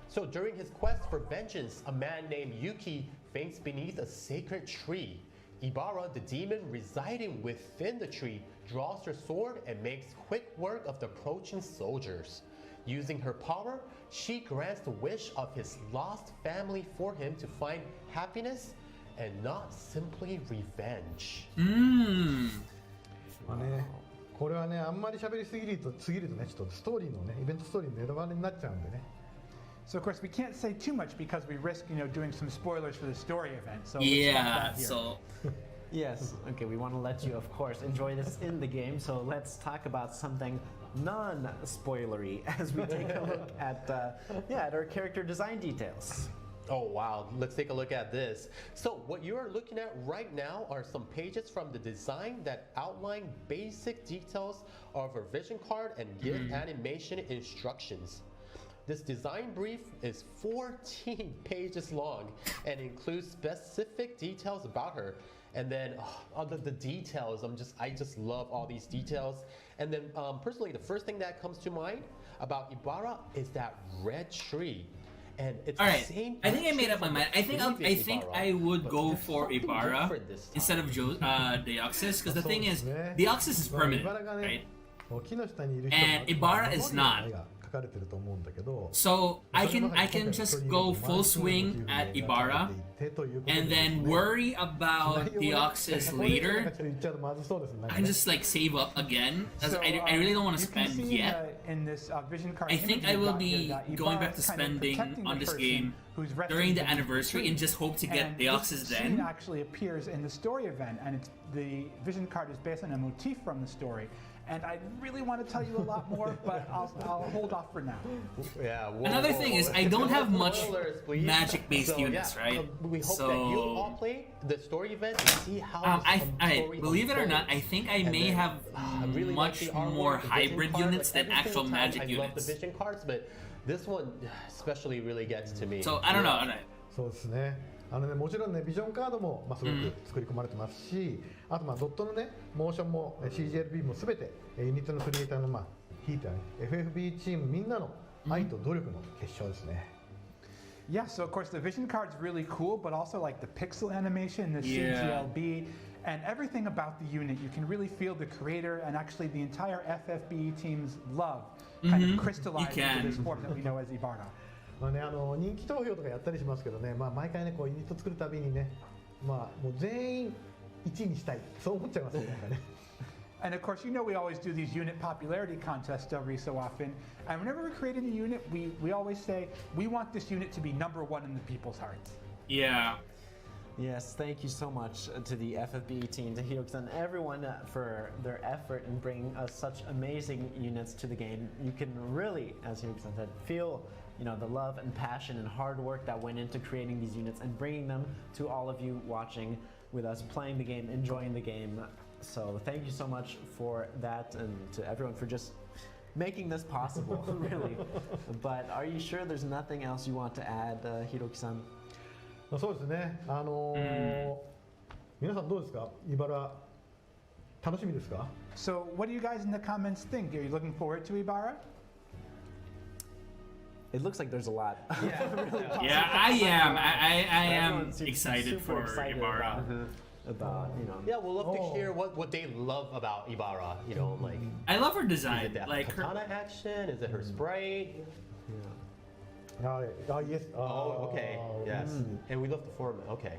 So during his quest for vengeance, a man named Yuki faints beneath a sacred tree. Ibara, the demon residing within the tree, draws her sword and makes quick work of the approaching soldiers. Using her power, she grants the wish of his lost family for him to find happiness and not simply revenge. まあねこれはねあんまり喋りすぎるとねちょっとストーリーのねイベントストーリーのネタバレになっちゃうんでね So of course we can't say too much because we risk, doing some spoilers for the story event. So let's stop Yeah. that here. So Yes. Okay, we want to let you, of course, enjoy this in the game. So let's talk about something non-spoilery as we take a look at our character design details. Oh wow, let's take a look at this. So what you are looking at right now are some pages from the design that outline basic details of a vision card and give animation instructions. this design brief is 14 pages long and includes specific details about her. And then the details, I just love all these details. And then personally, the first thing that comes to mind about Ibara is that red tree. And it's All right. the same. I think I made up my mind. I think I would go for Ibara instead of Deoxys, because the thing is, Deoxys is permanent, right? And Ibara is not. So I can just go full swing at Ibara and then worry about Deoxys later. I can just like save up again, as I really don't want to spend yet. In this vision card I think I will be going back to spending on this game during the anniversary and just hope to get Deoxys then. Scene actually appears in the story event, and it's the vision card is based on a motif from the story. And I really want to tell you a lot more, but I'll hold off for now. Yeah. Another thing is I don't have much magic-based units, right? We hope that you all play the story event and see how I believe it or not, I think I may have really much more hybrid units than actual magic units. I love the vision cards, but this one especially really gets to me. So I don't know. そうですね。もちろんねビジョンカードもすごく作り込まれてますし、あとドットのねモーションも CGLB もすべてユニットのクリエイターのヒーター FFBE チームみんなの愛と努力の結晶ですね。Yeah, so of course the vision card's really cool, but also like the pixel animation, the CGLB, and everything about the unit. You can really feel the creator and actually the entire FFBE team's love kind of crystallized into this form that we know as Ibara. 人気投票とかやったりしますけどね、毎回ねこうユニット作るたびにね、もう全員1位にしたい、そう思っちゃいますね。And of course, you know we always do these unit popularity contests every so often. And whenever we're creating a unit, we always say, we want this unit to be #1 in the people's hearts. Yeah. Yes, thank you so much to the FFBE team, to Hiroki-san, everyone for their effort in bringing us such amazing units to the game. You can really, as Hiroki-san said, feel the love and passion and hard work that went into creating these units and bringing them to all of you watching with us, playing the game, enjoying the game. So thank you so much for that, and to everyone for just making this possible, really. But are you sure there's nothing else you want to add, Hiroki-san? そうですね。皆さんどうですか？Ibara楽しみですか？ So what do you guys in the comments think? Are you looking forward to Ibara? It looks like there's a lot. Yeah, I am. I am excited for Ibara. About Yeah, we'll love to hear what they love about Ibara. Like I love her is design. it that Like katana action? Is it her sprite? Yes. Oh, okay. Yes. And we love the format. Okay.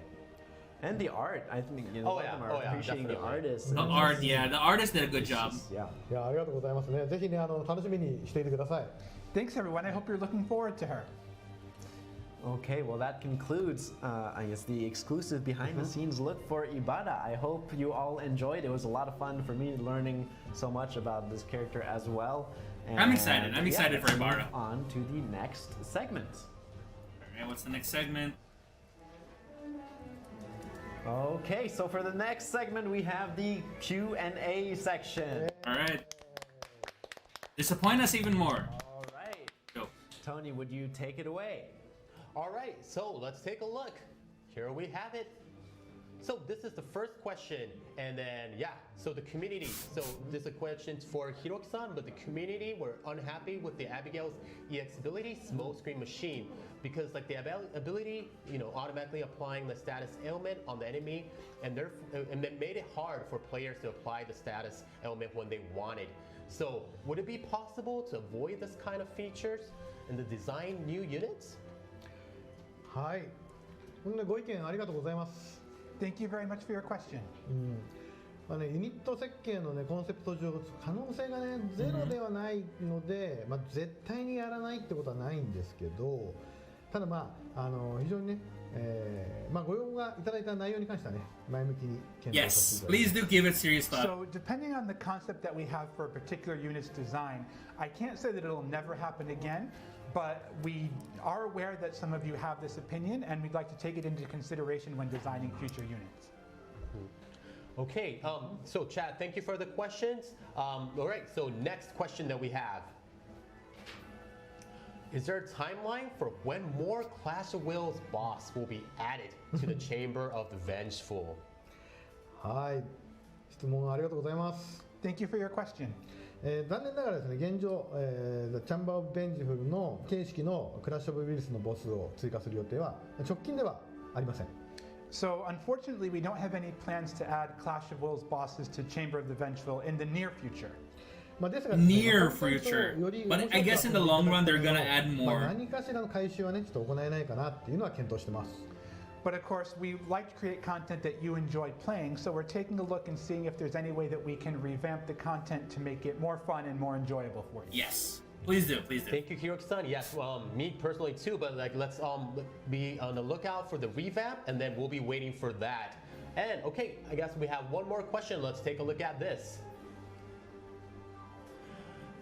And the art, I think appreciating the definitely. artists. the art, the artist did a good job. Yeah. ありがとうございますね。ぜひね楽しみにしていてください。 Thanks, everyone. I hope you're looking forward to her. Okay, well that concludes, I guess, the exclusive behind-the-scenes look for Ibara. I hope you all enjoyed. It was a lot of fun for me learning so much about this character as well. And I'm excited. I'm excited for let's Ibara. move on to the next segment. Alright, what's the next segment? Okay, so for the next segment we have the Q&A section. Alright. Disappoint us even more. All right. Go. Tony, would you take it away? All right, so let's take a look. Here we have it. So this is the first question, and then so the community. So this is a question for Hiroki-san, but the community were unhappy with the Abigail's EX ability, Smoke Screen Machine, because like the ability, automatically applying the status ailment on the enemy, and that made it hard for players to apply the status ailment when they wanted. So would it be possible to avoid this kind of features and to design new units? はい。ご意見ありがとうございます。Thank you very much for your question. ユニット設計のコンセプト上可能性がゼロではないので、絶対にやらないってことはないんですけど、ただ非常にね、ご要望がいただいた内容に関してはね、前向きに検討させ Yes, ていただきます。 please do give it serious thought. So depending on the concept that we have for a particular unit's design, I can't say that it'll never happen again, but we are aware that some of you have this opinion, and we'd like to take it into consideration when designing future units. Okay, so Chad, thank you for the questions. All right, so next question that we have. is there a timeline for when more Clash of Wills boss will be added to the Chamber of the Vengeful? はい、質問ありがとうございます。 Thank you for your question. 残念ながらですね、現状、The Chamber of Vengeful の形式のクラッシュオブウイルスのボスを追加する予定は直近ではありません。 So unfortunately, we don't have any plans to add Clash of Wills bosses to Chamber of the Vengeful in the near future. まあですがですね、 Near future. But I guess in the long run, they're gonna add まあ more. 何かしらの回収はね、ちょっと行えないかなっていうのは検討してます。 But of course, we like to create content that you enjoy playing, so we're taking a look and seeing if there's any way that we can revamp the content to make it more fun and more enjoyable for you. Yes. Please do, please do. Thank you, Hiroki-san. Yes, me personally too, but like let's be on the lookout for the revamp, and then we'll be waiting for that. And okay, I guess we have one more question. Let's take a look at this.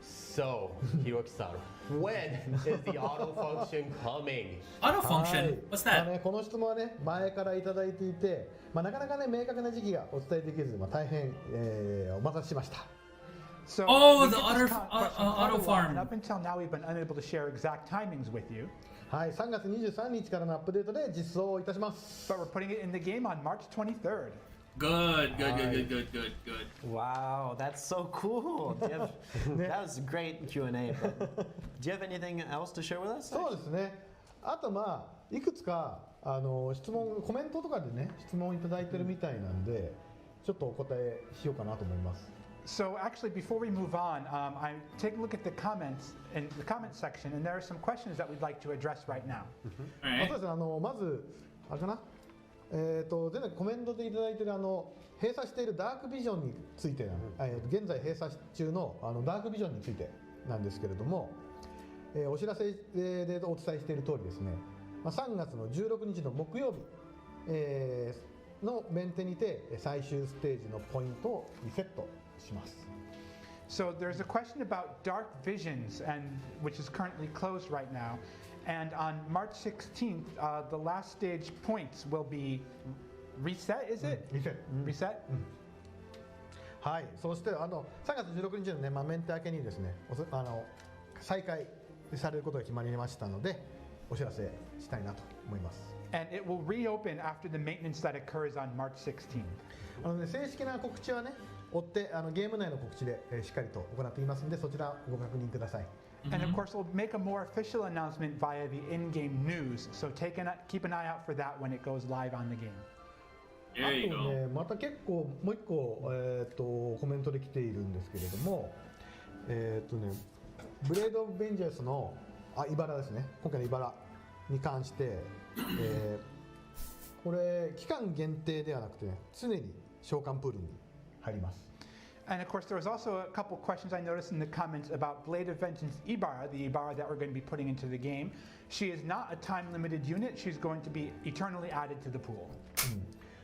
So, Hiroki-san, when is the auto function coming? Auto は function? い What's まあ that? ね、この質問はね、前からいただいていて、なかなかね、明確な時期がお伝えできず、大変、お待たせしました。 So Oh, we the get auto- this question quite a auto lot, farm. and up until now, we've been unable to share exact timings with you. はい、3月23日からのアップデートで実装いたします。 But we're putting it in the game on March 23rd. Good, good, good, good, good, good, good. Wow, that's so cool. Do you have, that was a great Q&A. But do you have anything else to share with us? そうですね。あといくつか質問、コメントとかでね、質問いただいてるみたいなんで、ちょっとお答えしようかなと思います。 So actually, before we move on, I take a look at the comments in the comment section, and there are some questions that we'd like to address right now. All そう right. ですね。まずあれかな。前回コメントでいただいている閉鎖しているダークビジョンについて現在閉鎖中のダークビジョンについてなんですけれども、お知らせでお伝えしている通りですね、3月の16日の木曜日、のメンテにて最終ステージのポイントをリセットします。 So there's a question about Dark Visions, which is currently closed right now. And on March 16th, the last stage points will be reset, is it? Reset? はい、そして3月16日のね、メンテ明けにですね、再開されることが決まりましたので、お知らせしたいなと思います。 And it will reopen after the maintenance that occurs on March 16th. 正式な告知はね、追ってゲーム内の告知でしっかりと行っていますので、そちらをご確認ください。 And of course, we'll make a more official announcement via the in-game news. So keep an eye out for that when it goes live on the game. There you あと go. ね、また結構もう一個、コメントで来ているんですけれども、ブレード・オブ・ベンジャースのイバラですね、今回のイバラに関して、これ期間限定ではなくて、常に召喚プールに入ります。 And of course, there was also a couple questions I noticed in the comments about Blade of Vengeance Ibara, the Ibara that we're going to be putting into the game. She is not a time-limited unit. She's going to be eternally added to the pool.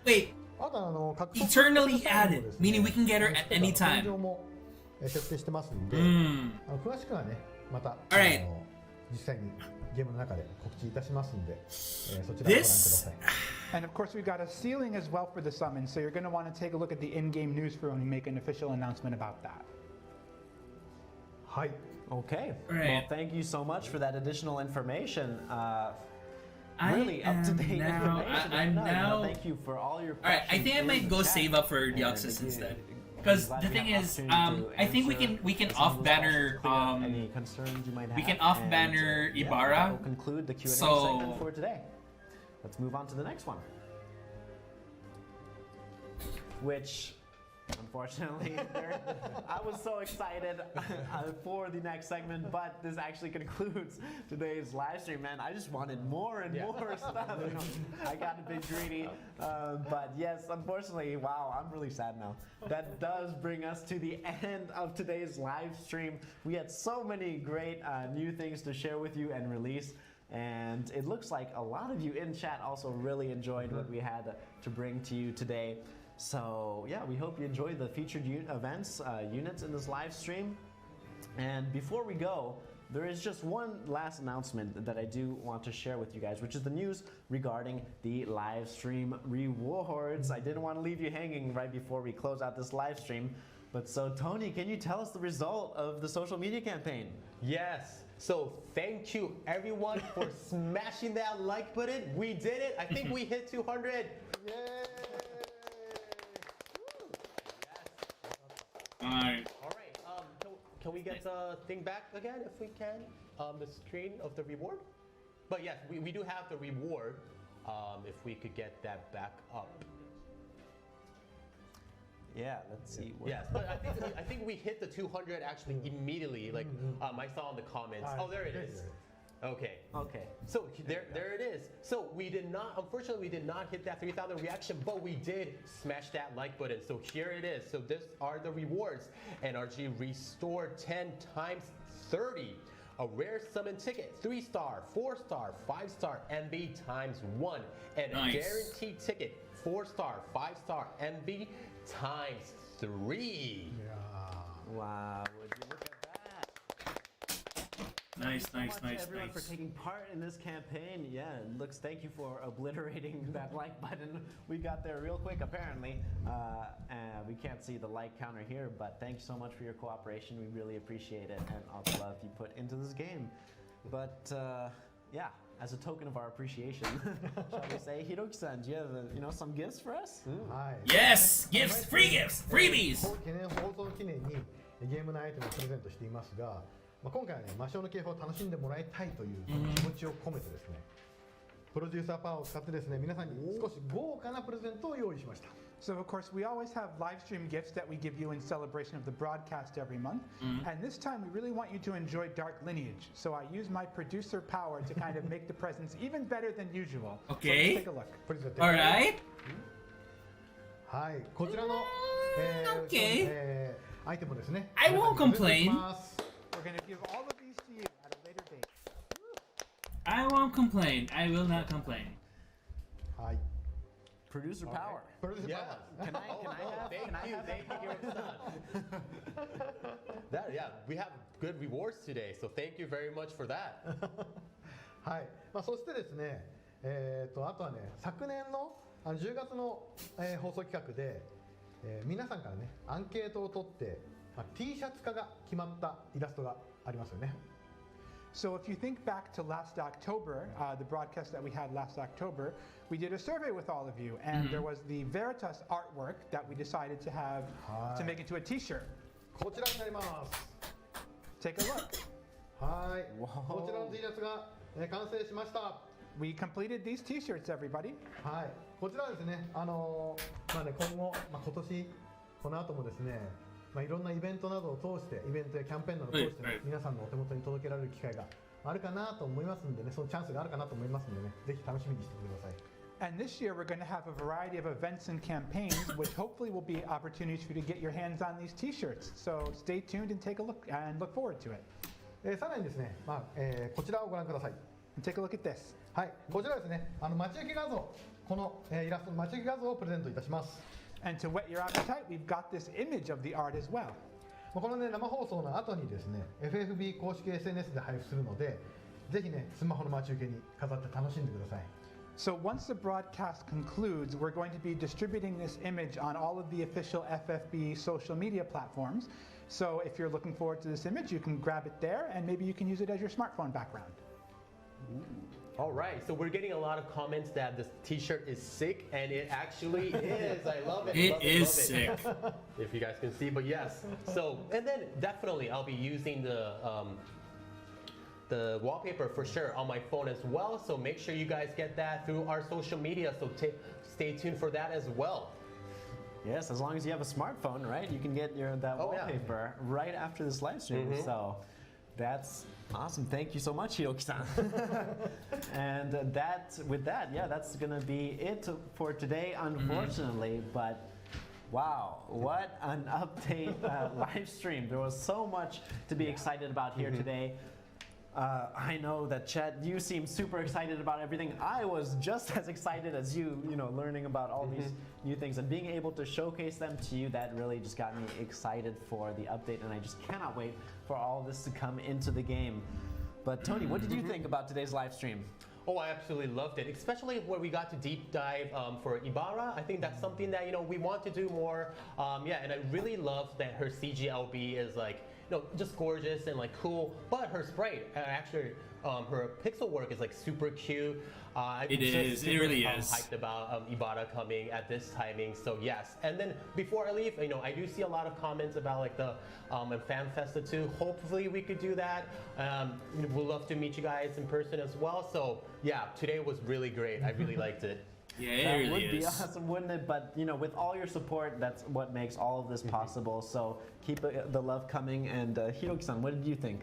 Wait, あと獲得 eternally です added, ね meaning we can get her at any 現 time. 状も設定してますんで、Mm. 詳しくはね、また Alright. 実際にゲームの中で告知いたしますんで、そちらをご覧くだ This さい。 And of course, we've got a ceiling as well for the summon, so you're going to want to take a look at the in-game news for when we make an official announcement about that. はい。 Okay. Right. Well, thank you so much for that additional information. I Really up to am date now- information. I'm No, now- Thank you for all your All right, I questions think I in might the go chat. save up for And Deoxys you- instead. I'm Because glad the we thing have is, opportunity to I think we answer can some of those off-banner, questions, clear up any concerns you might have. we can off-banner And, yeah, Ibara. that will conclude the Q&A So- segment for today. Let's move on to the next one. Which, unfortunately, I was so excited for the next segment, but this actually concludes today's live stream, man. I just wanted more and more stuff. You know, I got a bit greedy, but yes, unfortunately, wow, I'm really sad now. That does bring us to the end of today's live stream. We had so many great new things to share with you and release. And it looks like a lot of you in chat also really enjoyed what we had to bring to you today. So yeah, we hope you enjoyed the featured events, units in this live stream. And before we go, there is just one last announcement that I do want to share with you guys, which is the news regarding the live stream rewards. I didn't want to leave you hanging right before we close out this live stream. But so Tony, can you tell us the result of the social media campaign? Yes. So thank you everyone for smashing that like button. We did it. I think we hit 200. Yay! Alright. All right. Can we get the thing back again if we can? The screen of the reward. But yes, we do have the reward. If we could get that back up. Yeah, let's see. Yes, but I think we hit the 200 actually immediately. Like I saw in the comments. Oh, there it is. Okay. Okay. So there it is. So unfortunately, we did not hit that 3,000 reaction, but we did smash that like button. So here it is. So these are the rewards. NRG Restore 10 times 30. A rare summon ticket, 3-star, 4-star, 5-star, MB times 1. And a guaranteed ticket, 4-star, 5-star, MB times 3. Wow, would you look at that? Nice, nice, Thank you so much, nice, everyone, nice. for taking part in this campaign. Yeah, thank you for obliterating that like button. We got there real quick, apparently. And we can't see the like counter here, but thank you so much for your cooperation. We really appreciate it and all the love you put into this game. But yeah, as a token of our appreciation, shall we say, Hiroki-san, do you have some gifts for us? はい Yes! Gifts! Free gifts! Freebies! 記念放送記念にゲームのアイテムをプレゼントしていますが、今回はね、魔性の警報を楽しんでもらいたいという気持ちを込めてですね、プロデューサーパワーを使ってですね、皆さんに少し豪華なプレゼントを用意しました。 So of course, we always have live stream gifts that we give you in celebration of the broadcast every month. And this time, we really want you to enjoy Dark Lineage. So I use my producer power to kind of make the presents even better than usual. Okay. So let's take a look. Alright. はい、こちらの、Okay. アイテムですね。 I won't complain. We're going to give all of these to you at a later date. I won't complain. I will not complain. はい。 Producer power. Producer Yeah. power. Can I have? Thank you, Hiroki-san. Yeah, we have good rewards today, so thank you very much for that. はい。そしてですね、あとはね、昨年の10月の、放送企画で、皆さんからね、アンケートを取って、T シャツ化が決まったイラストがありますよね。So if you think back to last October, the broadcast that we had last October, we did a survey with all of you, and there was the Veritas artwork that we decided to have to make into a T-shirt. こちらになります。 Take a look. はい。こちらの T シャツが、完成しました。 We completed these T-shirts, everybody. はい。こちらはですね、今後、今年この後もですね。いろんなイベントなどを通して、イベントやキャンペーンなどを通して、皆さんのお手元に届けられる機会があるかなと思いますんでね、そのチャンスがあるかなと思いますんでね、ぜひ楽しみにしてください。 And this year we're going to have a variety of events and campaigns, which hopefully will be opportunities for you to get your hands on these T-shirts. So stay tuned and take a look and look forward to it. さらにですね、こちらをご覧ください。 Take a look at this. はい、こちらですね、待ち受け画像、この、イラストの待ち受け画像をプレゼントいたします。 And to whet your appetite, we've got this image of the art as well. このね、生放送の後にですね、FFBE 公式 SNS で配布するので、ぜひね、スマホの待ち受けに飾って楽しんでください。 So once the broadcast concludes, we're going to be distributing this image on all of the official FFBE social media platforms. So if you're looking forward to this image, you can grab it there, and maybe you can use it as your smartphone background. All right, so we're getting a lot of comments that this T-shirt is sick, and it actually is. I love it. It is sick. If you guys can see, but yes. So, and then definitely I'll be using the wallpaper for sure on my phone as well. So make sure you guys get that through our social media. So stay tuned for that as well. Yes, as long as you have a smartphone, right? You can get that wallpaper right after this live stream. So that's awesome. Thank you so much, Hiroki-san. And with that, yeah, that's gonna be it for today, unfortunately. But wow, what an update live stream! There was so much to be excited about here today. I know that Chet, you seem super excited about everything. I was just as excited as you, learning about all these new things and being able to showcase them to you. That really just got me excited for the update, and I just cannot wait for all this to come into the game. But Tony, what did you think about today's live stream? Oh, I absolutely loved it, especially where we got to deep dive for Ibara. I think that's something that we want to do more. Yeah, and I really love that her CGLB is like just gorgeous and like cool. But her sprite, actually, her pixel work is like super cute. It is. It really is. Hyped about Ibara coming at this timing. So yes. And then before I leave, I do see a lot of comments about like the Fan Festa 2. Hopefully we could do that. We'd love to meet you guys in person as well. So yeah, today was really great. I really liked it. Yeah, it that really would be is. awesome, wouldn't it? But with all your support, that's what makes all of this possible. So keep the love coming. And Hiroki-san, what did you think?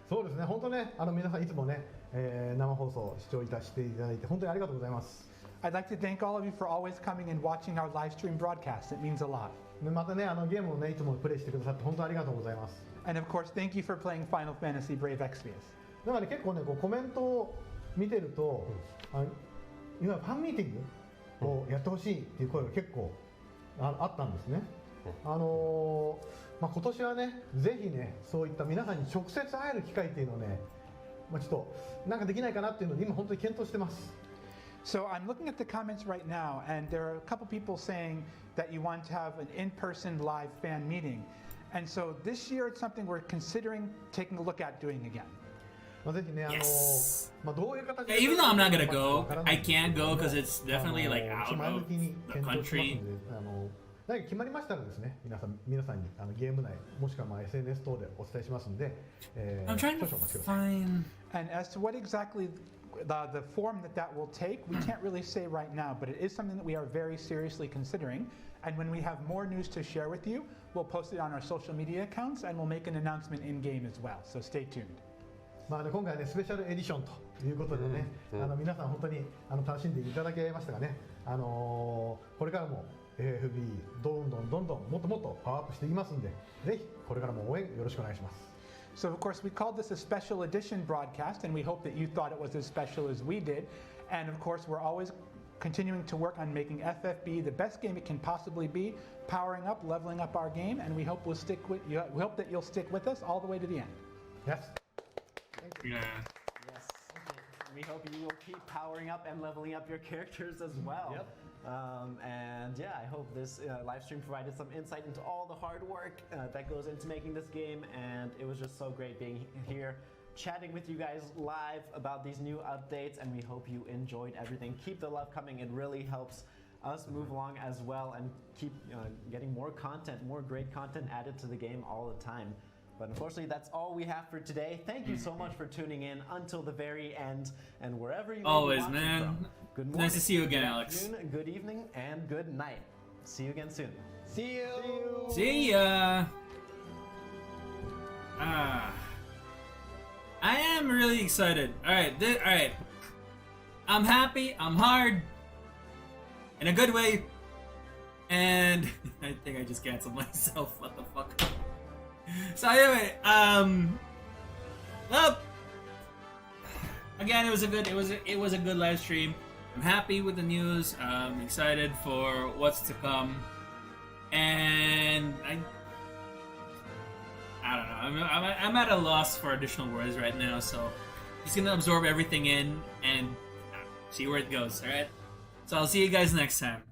そうですね、本当ね、皆さんいつもね、生放送視聴していただいて本当にありがとうございます。I'd like to thank all of you for always coming and watching our live stream broadcast. It means a lot. でまたね、ゲームをね、いつもプレイしてくださって本当にありがとうございます。And of course, thank you for playing Final Fantasy Brave Exvius. だからね、結構ね、こうコメントを見てると、今ファンミーティングをやってほしいっていう声が結構あったんですね。今年はね、ぜひね、そういった皆さんに直接会える機会っていうのをね、ちょっとなんかできないかなっていうので今本当に検討してます。So I'm looking at the comments right now, and there are a couple people saying that you want to have an in-person live fan meeting. And so this year it's something we're considering taking a look at doing again. ぜひね、どういう形で Even though I'm not gonna go, I can't go because it's definitely like out of the country. 何か決まりましたらですね、皆さんにゲーム内もしくはSNS 等でお伝えしますんで、I'm trying to find. And as to what exactly the form that will take, we can't really say right now, but it is something that we are very seriously considering. And when we have more news to share with you, we'll post it on our social media accounts and we'll make an announcement in game as well. So stay tuned. 今回ね、スペシャルエディションということでね、皆さん本当に楽しんでいただけましたがね、これからもFFBEどんどんもっともっとパワーアップしていきますんで、ぜひこれからも応援よろしくお願いします。So of course we called this a special edition broadcast, and we hope that you thought it was as special as we did. And of course we're always continuing to work on making FFBE the best game it can possibly be, powering up, leveling up our game, and we hope we hope that you'll stick with us all the way to the end. Yes. Yeah. Yes. We hope you will keep powering up and leveling up your characters as well. Yep. And yeah, I hope this live stream provided some insight into all the hard work that goes into making this game, and it was just so great being here chatting with you guys live about these new updates, and we hope you enjoyed everything. Keep the love coming. It really helps us move along as well and keep getting more great content added to the game all the time. But unfortunately, that's all we have for today. Thank you so much for tuning in until the very end, and wherever you always, man. From. Good morning, nice to see you again, good Alex. afternoon, good evening, and good night. See you again soon. See you. See ya. I am really excited. All right. I'm happy. I'm hard. In a good way. And I think I just canceled myself. What the fuck? So anyway, well, again, it was a good live stream. I'm happy with the news. I'm excited for what's to come, and I don't know. I'm at a loss for additional words right now, so just gonna absorb everything in and see where it goes. All right. So I'll see you guys next time.